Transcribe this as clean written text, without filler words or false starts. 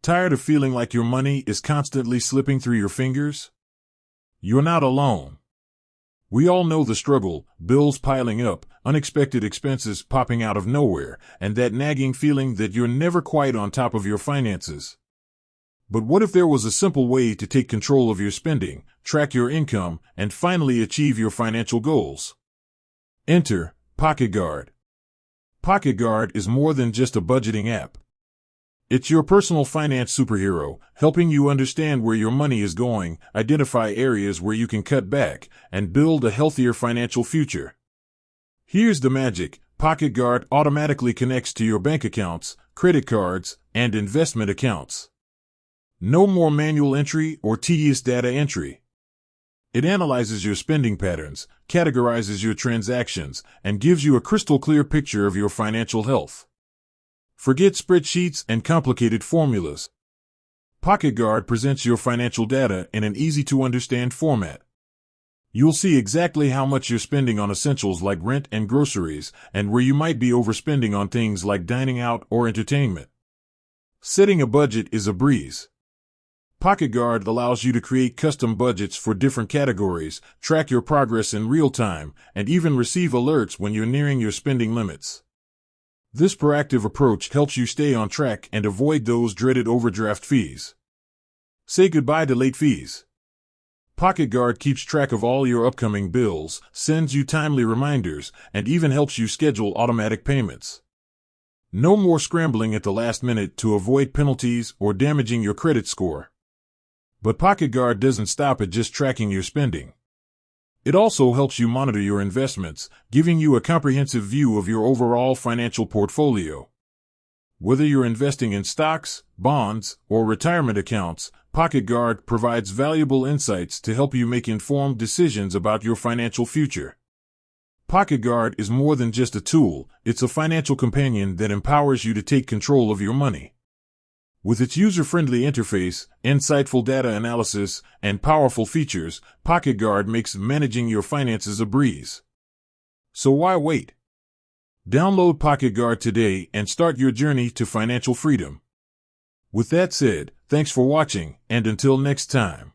Tired of feeling like your money is constantly slipping through your fingers? You're not alone. We all know the struggle, bills piling up, unexpected expenses popping out of nowhere, and that nagging feeling that you're never quite on top of your finances. But what if there was a simple way to take control of your spending, track your income, and finally achieve your financial goals? Enter PocketGuard. PocketGuard is more than just a budgeting app. It's your personal finance superhero, helping you understand where your money is going, identify areas where you can cut back, and build a healthier financial future. Here's the magic. PocketGuard automatically connects to your bank accounts, credit cards, and investment accounts. No more manual entry or tedious data entry. It analyzes your spending patterns, categorizes your transactions, and gives you a crystal clear picture of your financial health. Forget spreadsheets and complicated formulas. PocketGuard presents your financial data in an easy-to-understand format. You'll see exactly how much you're spending on essentials like rent and groceries, and where you might be overspending on things like dining out or entertainment. Setting a budget is a breeze. PocketGuard allows you to create custom budgets for different categories, track your progress in real time, and even receive alerts when you're nearing your spending limits. This proactive approach helps you stay on track and avoid those dreaded overdraft fees. Say goodbye to late fees. PocketGuard keeps track of all your upcoming bills, sends you timely reminders, and even helps you schedule automatic payments. No more scrambling at the last minute to avoid penalties or damaging your credit score. But PocketGuard doesn't stop at just tracking your spending. It also helps you monitor your investments, giving you a comprehensive view of your overall financial portfolio. Whether you're investing in stocks, bonds, or retirement accounts, PocketGuard provides valuable insights to help you make informed decisions about your financial future. PocketGuard is more than just a tool, it's a financial companion that empowers you to take control of your money. With its user-friendly interface, insightful data analysis, and powerful features, PocketGuard makes managing your finances a breeze. So why wait? Download PocketGuard today and start your journey to financial freedom. With that said, thanks for watching, and until next time.